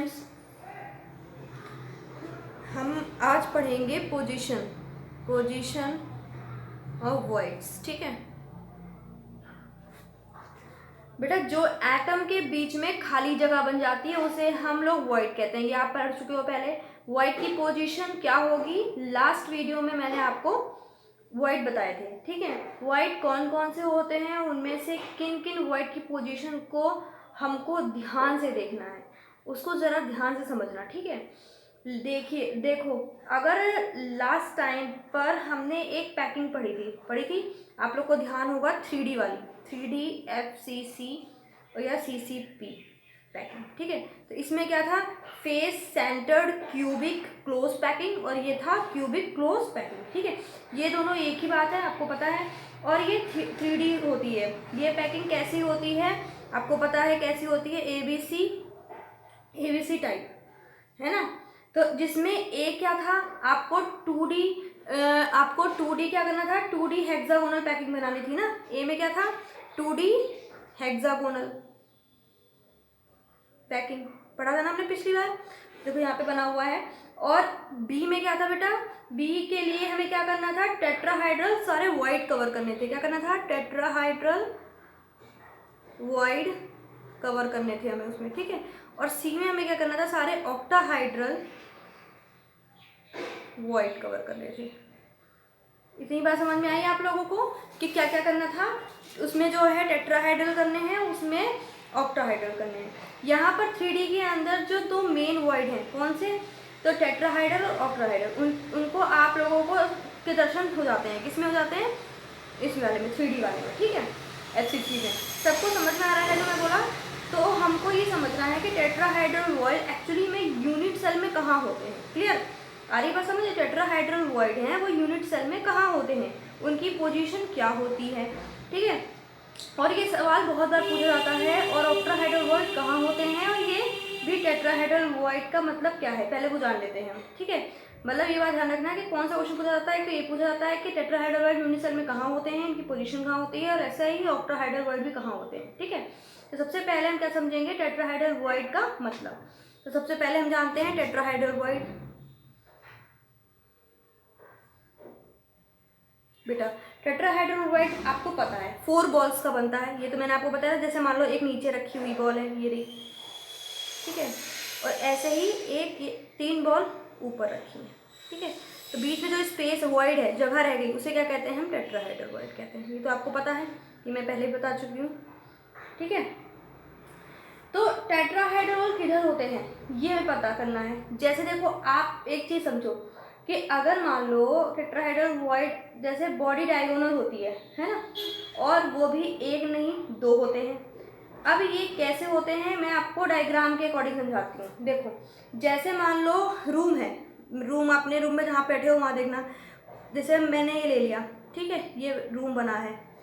Students, हम आज पढ़ेंगे पोजीशन ऑफ वॉइड्स। ठीक है बेटा, जो एटम के बीच में खाली जगह बन जाती है उसे हम लोग वॉइड कहते हैं। ये आप पढ़ चुके हो पहले। वॉइड की पोजीशन क्या होगी, लास्ट वीडियो में मैंने आपको वॉइड बताए थे। ठीक है, वॉइड कौन कौन से होते हैं, उनमें से किन किन वॉइड की पोजीशन को हमको ध्यान से देखना है, उसको ज़रा ध्यान से समझना। ठीक है, देखो, अगर लास्ट टाइम पर हमने एक पैकिंग पढ़ी थी, आप लोग को ध्यान होगा 3D वाली, 3D FCC या CCP पैकिंग। ठीक है, तो इसमें क्या था, face centred cubic close packing, और ये था क्यूबिक क्लोज पैकिंग। ठीक है, ये दोनों एक ही बात है, आपको पता है। और ये 3D होती है। ये पैकिंग कैसी होती है, आपको पता है कैसी होती है, ABC टाइप, है ना। तो जिसमें ए क्या था, आपको 2D क्या करना था, 2D हेक्सागोनल पैकिंग बनानी थी ना। ए में क्या था, 2D हेक्सागोनल पैकिंग पढ़ा था ना हमने पिछली बार, देखो यहाँ पे बना हुआ है। और बी में क्या था बेटा, बी के लिए हमें क्या करना था, टेट्राहाइड्रल सारे वॉइड कवर करने थे। क्या करना था, टेट्राहाइड्रल वॉइड कवर करने थे हमें उसमें। ठीक है, और सी में हमें क्या करना था, सारे ऑक्टाहाइड्रल वॉइड कवर करने थे। इतनी बात समझ में आई आप लोगों को कि क्या क्या करना था। उसमें जो है टेट्राहाइड्रल करने हैं, उसमें ऑक्टाहाइड्रल करने हैं। यहाँ पर 3D के अंदर जो दो मेन वॉइड हैं, कौन से, तो टेट्राहाइड्रल और ऑक्टाहाइड्रल, उनको आप लोगों को के दर्शन हो जाते हैं। किस में हो जाते हैं, इस वाले में, 3D वाले में। ठीक है, FCC में। सबको समझ में आ रहा है जो मैं बोला। तो हमको ये समझना है कि टेट्राहाइड्रल वॉइड एक्चुअली में यूनिट सेल में कहाँ होते हैं। क्लियर, आ रही बात समझ। टेट्राहाइड्रल वॉइड हैं वो यूनिट सेल में कहाँ होते हैं, उनकी पोजीशन क्या होती है। ठीक है, और ये सवाल बहुत बार पूछा जाता है। और ऑक्टाहाइड्रल वॉइड कहाँ होते हैं, और ये भी टेट्राहाइड्रल वॉइड का मतलब क्या है, पहले वो जान लेते हैं हम। ठीक है, मतलब ये बात ध्यान रखना है कि कौन सा क्वेश्चन पूछा जाता है। तो ये पूछा जाता है कि टेट्राहाइड्रल वॉइड यूनिट सेल में कहाँ होते हैं, इनकी पोजीशन कहाँ होती है, और ऐसा ही ऑक्टाहाइड्रल वॉइड भी कहाँ होते हैं। ठीक है, तो सबसे पहले हम क्या समझेंगे, टेट्राहाइड्रल वॉइड का मतलब। तो सबसे पहले हम जानते हैं टेट्राहाइड्रल वॉइड। बेटा, टेट्राहाइड्रल वॉइड आपको पता है 4 बॉल्स का बनता है। ये तो मैंने आपको बताया। जैसे मान लो एक नीचे रखी हुई बॉल है, ये रही। ठीक है, और ऐसे ही एक 3 बॉल ऊपर रखी है। ठीक है, तो बीच में जो स्पेस वॉइड है, जगह रह गई, उसे क्या कहते हैं, हम टेट्राहाइड्रल वॉइड कहते हैं। ये तो आपको पता है, ये मैं पहले ही बता चुकी हूँ। ठीक है, तो टेट्राहाइड्रल वॉइड किधर होते हैं ये हमें पता करना है। जैसे देखो, आप एक चीज़ समझो कि अगर मान लो टेट्राहाइड्रल वॉइड जैसे बॉडी डायगोनल होती है ना, और वो भी एक नहीं 2 होते हैं। अब ये कैसे होते हैं, मैं आपको डायग्राम के अकॉर्डिंग समझाती हूँ। देखो, जैसे मान लो रूम है, रूम अपने रूम में जहाँ बैठे हो वहाँ देखना। जैसे मैंने ये ले लिया, ठीक है, ये रूम बना है,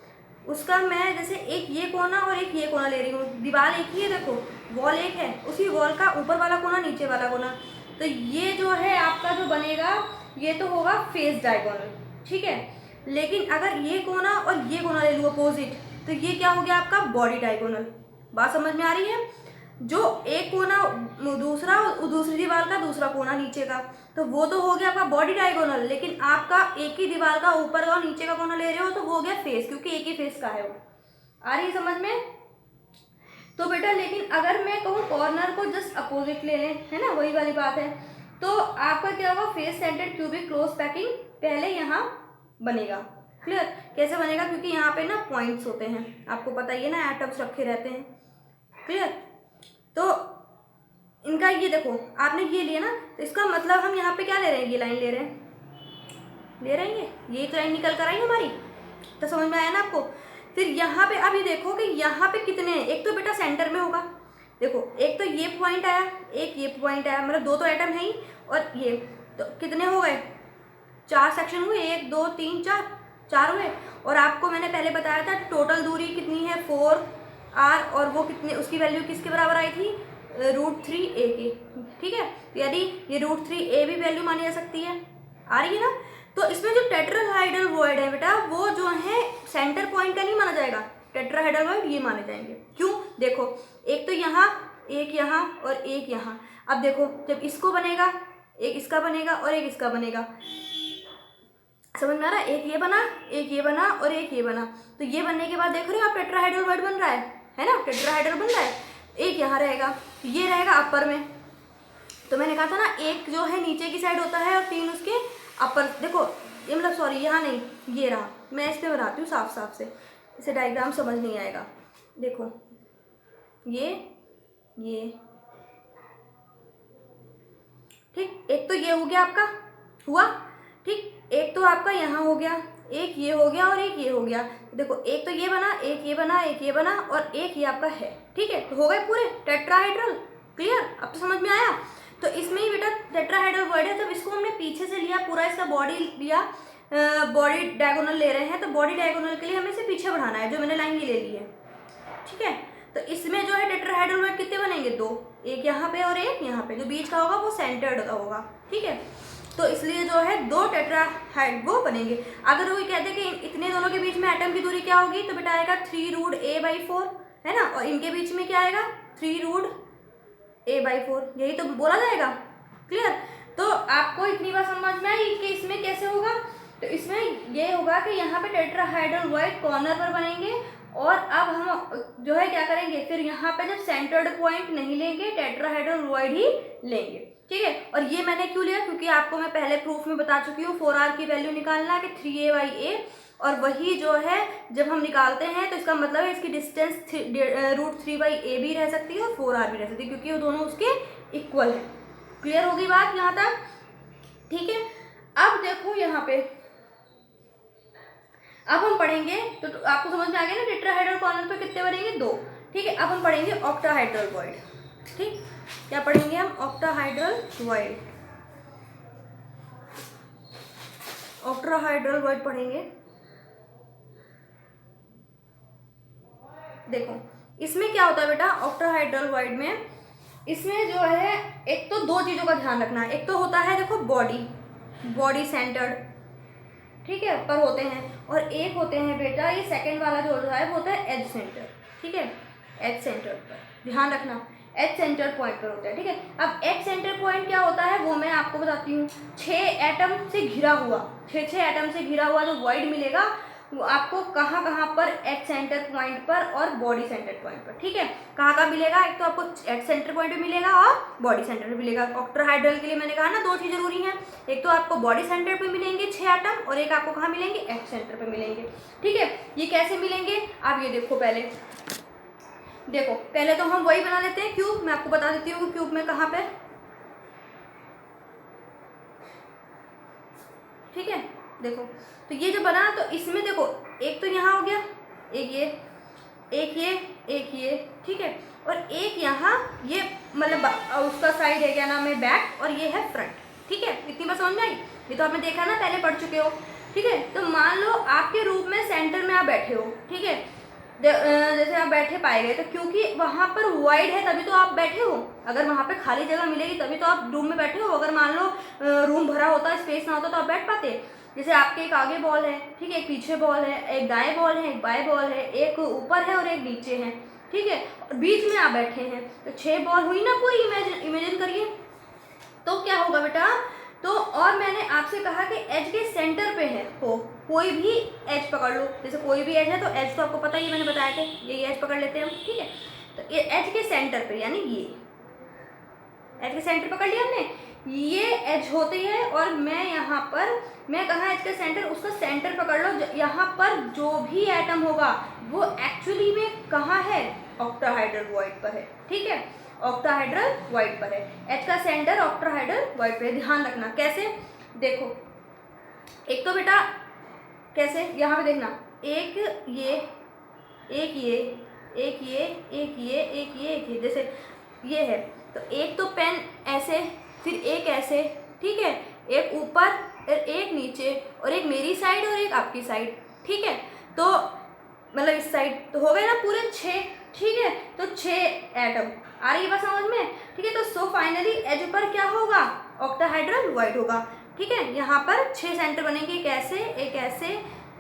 उसका मैं जैसे एक ये कोना और एक ये कोना ले रही हूँ। दीवार एक ही है, देखो वॉल एक है, उसी वॉल का ऊपर वाला कोना नीचे वाला कोना। तो ये जो है आपका जो बनेगा, ये तो होगा फेस डायगोनल। ठीक है, लेकिन अगर ये कोना और ये कोना ले लूँ अपोजिट, तो ये क्या हो गया आपका बॉडी डायगोनल। बात समझ में आ रही है। जो एक कोना दूसरा, दूसरी दीवार का दूसरा कोना नीचे का, तो वो तो हो गया आपका बॉडी डायगोनल। लेकिन आपका एक ही दीवार का ऊपर का और नीचे का कोना ले रहे हो, तो वो हो गया फेस, क्योंकि एक ही फेस का है वो। आ रही है समझ में। तो बेटा, लेकिन अगर मैं कहूँ कॉर्नर को जस्ट अपोजिट ले लें, है ना, वही वाली बात है, तो आपका क्या होगा, face centred cubic close packing पहले यहाँ बनेगा। क्लियर, कैसे बनेगा, क्योंकि यहाँ पे ना पॉइंट्स होते हैं, आपको पता ही है ना, एटम्स रखे रहते हैं। क्लियर, तो इनका ये देखो, आपने ये लिया ना, तो इसका मतलब हम यहाँ पे क्या ले रहे हैं, ये लाइन ले रहे हैं, ये तो लाइन निकल कर आई हमारी। तो समझ में आया ना आपको। फिर यहाँ पे अब ये देखो कि यहाँ पे कितने हैं। एक तो बेटा सेंटर में होगा, देखो एक तो ये पॉइंट आया, एक ये पॉइंट आया, मतलब 2 तो एटम है ही। और ये तो कितने हो गए, 4 सेक्शन हुए, 1 2 3 4 हुए। और आपको मैंने पहले बताया था टोटल दूरी कितनी है, 4r, और वो कितने, उसकी वैल्यू किसके बराबर आई थी, √3a की। ठीक है, यदि ये √3a भी वैल्यू मानी जा सकती है, आ रही है ना। तो इसमें जो टेट्राहाइड्रल वॉइड है बेटा, वो जो है सेंटर पॉइंट का नहीं माना जाएगा, टेट्राहाइड्रल वॉइड ये माने जाएंगे। क्यों, देखो एक तो यहाँ एक यहाँ और एक यहाँ। अब देखो जब इसको बनेगा, एक इसका बनेगा और एक इसका बनेगा, समझ में आ रहा है? एक ये बना, एक ये बना और एक ये बना। तो ये बनने के बाद देख रहे हो आप टेट्राहाइड्रल वर्ड बन रहा है ना, टेट्राहाइड्रल बन रहा है। एक यहाँ रहेगा, ये रहेगा अपर में। तो मैंने कहा था ना एक जो है नीचे की साइड होता है और 3 उसके अपर। देखो ये मतलब सॉरी यहाँ नहीं, ये रहा, मैं इस पे बनाती हूँ साफ साफ से, इसे डायग्राम समझ नहीं आएगा। देखो ये ठीक, एक तो ये हो गया आपका, हुआ ठीक, एक तो आपका यहाँ हो गया, एक ये हो गया और एक ये हो गया। देखो एक तो ये बना, एक ये बना, एक ये बना और एक ये आपका है, ठीक है। तो हो गए पूरे टेट्राहाइड्रल। क्लियर? अब तो समझ में आया। तो इसमें ही बेटा टेट्राहाइड्रल वर्ड है। जब इसको हमने पीछे से लिया, पूरा इसका बॉडी लिया, बॉडी डायगोनल ले रहे हैं, तो बॉडी डायगोनल के लिए हमें इसे पीछे बढ़ाना है, जो मैंने लाइन ये ले ली है, ठीक है। तो इसमें जो है टेट्राहाइड्रल वर्ड कितने बनेंगे? 2, एक यहाँ पे और एक यहाँ पे। जो बीच का होगा वो सेंटर्ड का होगा, ठीक है। तो इसलिए जो है 2 टेट्राहाइड वो बनेंगे। अगर वो कहते हैं कि इतने दोनों के बीच में एटम की दूरी क्या होगी, तो बेटा आएगा 3√a/4, है ना। और इनके बीच में क्या आएगा? 3√a/4, यही तो बोला जाएगा। क्लियर? तो आपको इतनी बात समझ में आई कि इसमें कैसे होगा। तो इसमें ये होगा कि यहाँ पे टेट्राहाइड्रल वर्ड कॉर्नर पर बनेंगे और अब हम जो है क्या करेंगे, फिर यहाँ पे जब सेंटर्ड पॉइंट नहीं लेंगे, टेट्राहाइड्रल वर्ड ही लेंगे, ठीक है। और ये मैंने क्यों लिया, क्योंककि आपको मैं पहले प्रूफ में बता चुकी हूँ 4r की वैल्यू निकालना कि 3a/a, और वही जो है जब हम निकालते हैं तो इसका मतलब है इसकी डिस्टेंस √3/a भी रह सकती है और 4r भी रह सकती है, क्योंकि वो दोनों उसके इक्वल है। क्लियर होगी बात यहाँ तक? ठीक है। अब देखो यहाँ पे अब हम पढ़ेंगे, तो आपको समझ में आ गया ना टेट्राहाइड्रल कॉर्नर पे कितने बनेंगे? 2, ठीक है। अब हम पढ़ेंगे ऑक्टाहाइड्रल वर्ड, ठीक। क्या पढ़ेंगे हम? ऑक्टाहाइड्रल वर्ड, ऑक्टाहाइड्रल वर्ड पढ़ेंगे। देखो इसमें क्या होता है बेटा ऑक्टाहाइड्रल वर्ड में, इसमें जो है एक तो 2 चीजों का ध्यान रखना है। एक तो होता है देखो बॉडी सेंटर्ड, ठीक है, पर होते हैं, और एक होते हैं बेटा ये सेकंड वाला जो होता है वो होता है एज सेंटर, ठीक है। एज सेंटर पर ध्यान रखना, एज सेंटर पॉइंट पर होता है, ठीक है। अब एज सेंटर पॉइंट क्या होता है वो मैं आपको बताती हूँ। 6 एटम से घिरा हुआ, 6 एटम से घिरा हुआ जो वर्ड मिलेगा वो आपको कहाँ कहाँ पर, एज सेंटर पॉइंट पर और बॉडी सेंटर पॉइंट पर, ठीक है। कहाँ कहाँ मिलेगा? एक तो आपको एज सेंटर पॉइंट पे मिलेगा और बॉडी सेंटर पे मिलेगा। ऑक्टाहाइड्रल के लिए मैंने कहा ना 2 चीज़ जरूरी हैं, एक तो आपको बॉडी सेंटर पे मिलेंगे 6 एटम, और एक आपको कहाँ मिलेंगे? एज सेंटर पे मिलेंगे, ठीक है। ये कैसे मिलेंगे आप ये देखो। पहले तो हम वही बना लेते हैं क्यूब। मैं आपको बता देती हूँ क्यूब में कहाँ पे, ठीक है। देखो तो ये जो बना, तो इसमें देखो एक तो यहाँ हो गया, एक ये, एक ये, ठीक है। और एक यहाँ ये मतलब उसका साइड है, क्या नाम है, बैक, और ये है फ्रंट, ठीक है। इतनी बात समझ में आई? ये तो आपने देखा ना, पहले पढ़ चुके हो, ठीक है। तो मान लो आपके रूम में सेंटर में आप बैठे हो, ठीक है। जैसे आप बैठे पाए गए, तो क्योंकि वहाँ पर वाइड है तभी तो आप बैठे हो। अगर वहाँ पे खाली जगह मिलेगी तभी तो आप रूम में बैठे हो। अगर मान लो रूम भरा होता, स्पेस ना होता, तो आप बैठ पाते। जैसे आपके एक आगे बॉल है, ठीक है, एक पीछे बॉल है, एक दाएं बॉल है, एक बाएं बॉल है, एक ऊपर है और एक नीचे है, ठीक है, और बीच में आप बैठे हैं। तो 6 बॉल हुई ना पूरी, इमेजिन करिए। तो क्या होगा बेटा, तो और मैंने आपसे कहा कि एज के सेंटर पे है हो, कोई भी एज पकड़ लो। जैसे कोई भी एज है तो एज तो आपको पता ही, मैंने बताया था, ये एज पकड़ लेते हैं हम, ठीक है। तो ये एज के सेंटर पे, यानी ये एज के सेंटर पकड़ लिया हमने, ये एज होती है, और मैं यहाँ पर, मैं कहाँ एज का सेंटर, उसका सेंटर पकड़ लो। यहाँ पर जो भी एटम होगा वो एक्चुअली में कहाँ है? ऑक्टाहाइड्रल वर्ड पर है, ठीक है, ऑक्टाहाइड्रल वर्ड पर है। एच का सेंटर ऑक्टाहाइड्रल वर्ड पर है। ध्यान रखना कैसे, देखो एक तो बेटा कैसे, यहाँ पे देखना, एक ये, एक ये, एक ये, एक ये, एक ये, एक ये, जैसे ये है, तो एक तो पेन ऐसे, फिर एक ऐसे, ठीक है, एक ऊपर और एक नीचे, और एक मेरी साइड और एक आपकी साइड, ठीक है। तो मतलब इस साइड, तो हो गए ना पूरे 6, ठीक है। तो 6 एटम आ रही है बात समझ में, ठीक है। तो सो फाइनली एज पर क्या होगा? ऑक्टाहाइड्रल वर्ड होगा, ठीक है। यहाँ पर 6 सेंटर बनेंगे, एक ऐसे, एक ऐसे,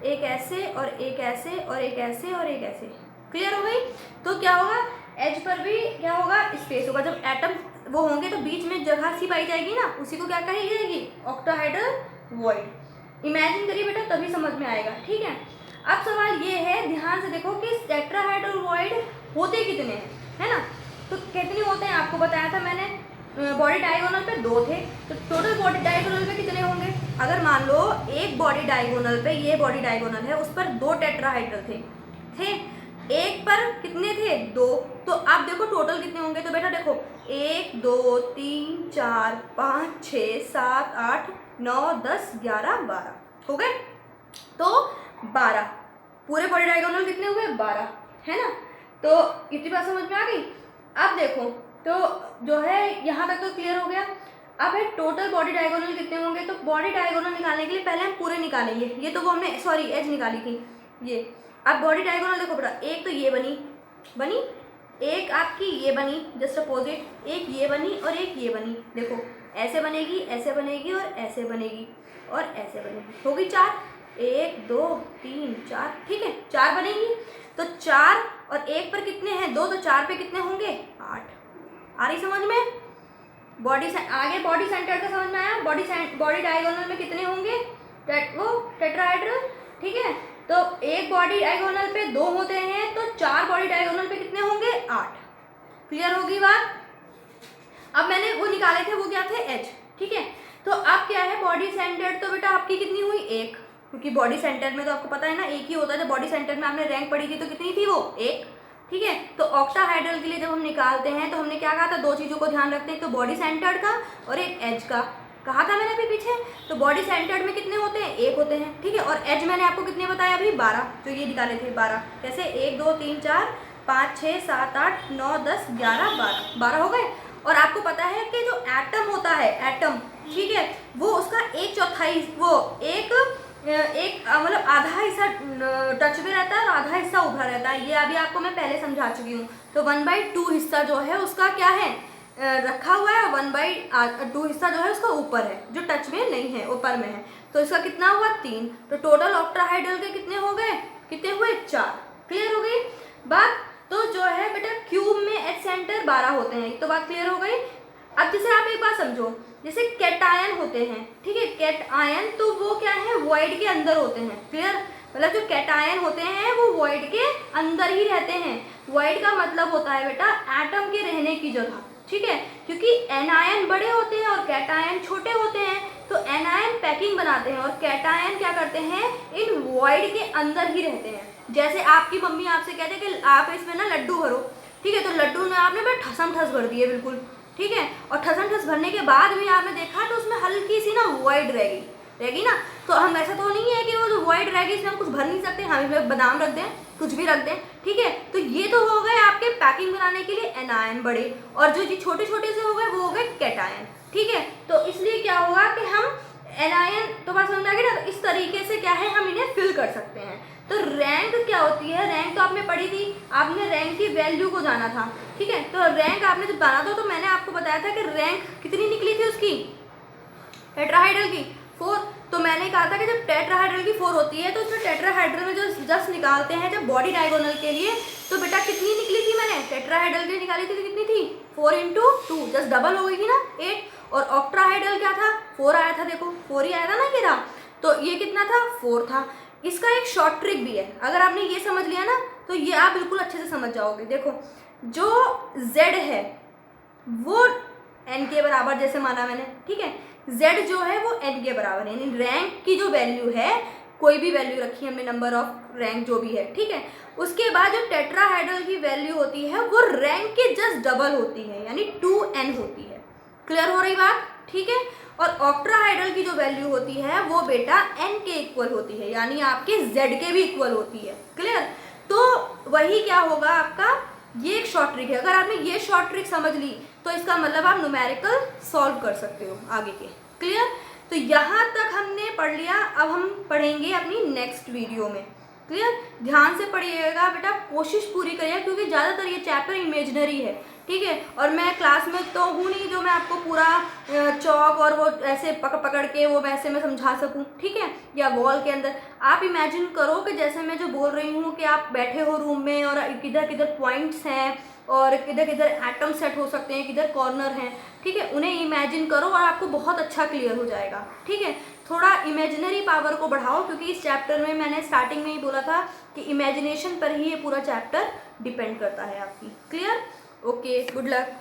एक ऐसे, और एक ऐसे, और एक ऐसे, और एक ऐसे। क्लियर हो गई? तो क्या होगा? एज पर भी क्या होगा, स्पेस होगा। जब एटम वो होंगे तो बीच में जगह सी पाई जाएगी ना, उसी को क्या कही जाएगी, ऑक्टाहेड्रल वॉइड। इमेजिन करिए बेटा, तभी समझ में आएगा, ठीक है। अब सवाल ये है, ध्यान से देखो कि टेट्राहेड्रल वॉइड होते कितने हैं, है ना। तो कितने होते हैं आपको बताया था मैंने, बॉडी डायगोनल पे 2 थे, तो टोटल बॉडी डायगोनल पे कितने होंगे। अगर मान लो एक बॉडी डायगोनल पे, ये बॉडी डायगोनल है, उस पर 2 टेट्राहाइड्रल थे, एक पर कितने थे, 2। तो आप देखो टोटल कितने होंगे। तो बेटा देखो 1 2 3 4 5 6 7 8 9 10 11 12 हो गए। तो 12 पूरे बॉडी डायगोनल कितने हुए, 12, है ना। तो इतनी बात समझ में आ गई। अब देखो तो जो है यहाँ तक तो क्लियर हो गया। अब है टोटल बॉडी डायगोनल कितने होंगे। तो बॉडी डायगोनल निकालने के लिए पहले हम पूरे निकालेंगे। ये तो वो हमने सॉरी एज निकाली थी ये। अब बॉडी डायगोनल देखो बेटा, एक तो ये बनी, एक आपकी ये बनी जस्ट अपोजिट, एक ये बनी और एक ये बनी। देखो ऐसे बनेगी, ऐसे बनेगी और ऐसे बनेगी और ऐसे बनेगी, होगी 4। 1 2 3 4, ठीक है 4 बनेगी। तो 4 और 1 पर कितने हैं, 2, तो 4 पे कितने होंगे, 8। आ रही समझ में। आगे बॉडी सेंटर का समझ में आया। बॉडी डायगोनल में कितने होंगे, वो टेट्राहेड्रल, ठीक है। तो एक बॉडी डायगोनल पे 2 होते हैं, तो 4 बॉडी डायगोनल पे कितने होंगे, 8। क्लियर होगी बात। अब मैंने वो निकाले थे, वो क्या थे, एच, ठीक है। तो अब क्या है, बॉडी सेंटर तो बेटा आपकी कितनी हुई, 1, क्योंकि बॉडी सेंटर में तो आपको पता है ना एक ही होता है। जब बॉडी सेंटर में आपने रैंक पढ़ी थी तो कितनी थी वो, 1, ठीक है। तो ऑक्टाहाइड्रल के लिए जब हम निकालते हैं तो हमने क्या कहा था, 2 चीज़ों को ध्यान रखते हैं, तो बॉडी सेंटर्ड का और एक एज का कहा था मैंने अभी पीछे। तो बॉडी सेंटर्ड में कितने होते हैं, 1 होते हैं, ठीक है। और एज मैंने आपको कितने बताया अभी, 12, जो ये निकाले थे 12। कैसे, 1 2 3 4 5 6 7 8 9 10 11 12 हो गए। और आपको पता है कि जो एटम होता है, एटम, ठीक है, वो उसका 1/4 वो एक मतलब आधा हिस्सा टच में रहता है और आधा हिस्सा उभरा रहता है। ये अभी आपको मैं पहले समझा चुकी हूँ। तो 1/2 हिस्सा जो है उसका क्या है, रखा हुआ है, और 1/2 हिस्सा जो है उसका ऊपर है, जो टच में नहीं है, ऊपर में है। तो इसका कितना हुआ, 3। तो टोटल ऑक्टाहाइड्रल के कितने हो गए, कितने हुए, 4। क्लियर हो गई बात। तो जो है बेटा क्यूब में एच सेंटर 12 होते हैं, तो बात क्लियर हो गई। अब जैसे आप एक बात समझो, जैसे कैटायन होते हैं, ठीक है, कैटायन तो वो क्या है, वॉइड के अंदर होते हैं। क्लियर, मतलब जो कैटायन होते हैं वो वॉइड के अंदर ही रहते हैं। वॉइड का मतलब होता है बेटा एटम के रहने की जगह, ठीक है, क्योंकि एनायन बड़े होते हैं और कैटायन छोटे होते हैं। तो एनायन पैकिंग बनाते हैं और कैटायन क्या करते हैं, इन वॉइड के अंदर ही रहते हैं। जैसे आपकी मम्मी आपसे कहते हैं कि आप इसमें ना लड्डू भरो, ठीक है, तो लड्डू में आपने बेटा ठसम ठस भर दिए बिल्कुल, ठीक है, और ठसम ठस भरने के बाद भी आपने देखा तो उसमें हल्की सी ना वॉइड रहेगी ना। तो हम ऐसा तो नहीं है कि वो जो वॉइड रहेगी इसमें हम कुछ भर नहीं सकते, हम इसमें बादाम रख दें, कुछ भी रख दें, ठीक है। तो ये तो हो गए आपके पैकिंग बनाने के लिए एनायन बड़े, और जो छोटे छोटे से हो गए वो हो गए कैटायन, ठीक है। तो इसलिए क्या होगा कि हम एनायन, तो बात समझ आ गई ना। तो इस तरीके से क्या है, हम इन्हें फिल कर सकते हैं। तो रैंक क्या होती है, रैंक तो आपने पढ़ी थी, आपने रैंक की वैल्यू को जाना था, ठीक है। तो रैंक आपने जब जाना था तो मैंने आपको बताया था कि रैंक कितनी निकली थी उसकी, टेट्राहाइड्रल की 4। तो मैंने कहा था कि जब टेट्राहाइड्रल की 4 होती है तो उसमें टेट्राहाइड्रल में जो जस्ट निकालते हैं जब बॉडी डायगोनल के लिए, तो बेटा कितनी निकली थी, मैंने टेट्राहाइड्रल की निकाली थी, कितनी थी, 4 × 2, जस्ट डबल हो गई थी ना, 8। और ऑक्टाहाइड्रल क्या था, 4 आया था, देखो 4 ही आया था ना, ये था। तो ये कितना था, 4 था। इसका एक शॉर्ट ट्रिक भी है, अगर आपने ये समझ लिया ना तो ये आप बिल्कुल अच्छे से समझ जाओगे। देखो जो Z है वो N के बराबर, जैसे माना मैंने, ठीक है, Z जो है वो N के बराबर है, यानी रैंक की जो वैल्यू है, कोई भी वैल्यू रखी है हमने, नंबर ऑफ रैंक जो भी है, ठीक है। उसके बाद जो टेट्राहाइड्रल की वैल्यू होती है वो रैंक के जस्ट डबल होती है, यानी 2N होती है। क्लियर हो रही बात, ठीक है। और ऑक्टाहाइड्रल की जो वैल्यू होती है वो बेटा N के इक्वल होती है, यानी आपके Z के भी इक्वल होती है। क्लियर। तो वही क्या होगा आपका, ये एक शॉर्ट ट्रिक है। अगर आपने ये शॉर्ट ट्रिक समझ ली तो इसका मतलब आप न्यूमेरिकल सॉल्व कर सकते हो आगे के। क्लियर। तो यहाँ तक हमने पढ़ लिया, अब हम पढ़ेंगे अपनी नेक्स्ट वीडियो में। क्लियर। ध्यान से पढ़िएगा बेटा, कोशिश पूरी करिएगा, क्योंकि ज़्यादातर ये चैप्टर इमेजिनरी है, ठीक है। और मैं क्लास में तो हूँ नहीं जो मैं आपको पूरा चौक और वो ऐसे पकड़ के वो वैसे मैं समझा सकूँ, ठीक है, या वॉल के अंदर। आप इमेजिन करो कि जैसे मैं जो बोल रही हूँ कि आप बैठे हो रूम में और किधर किधर पॉइंट्स हैं और किधर किधर एटम सेट हो सकते हैं, किधर कॉर्नर हैं, ठीक है, उन्हें इमेजिन करो और आपको बहुत अच्छा क्लियर हो जाएगा। ठीक है, थोड़ा इमेजिनरी पावर को बढ़ाओ, क्योंकि इस चैप्टर में मैंने स्टार्टिंग में ही बोला था कि इमेजिनेशन पर ही ये पूरा चैप्टर डिपेंड करता है आपकी। क्लियर? Okay, good luck.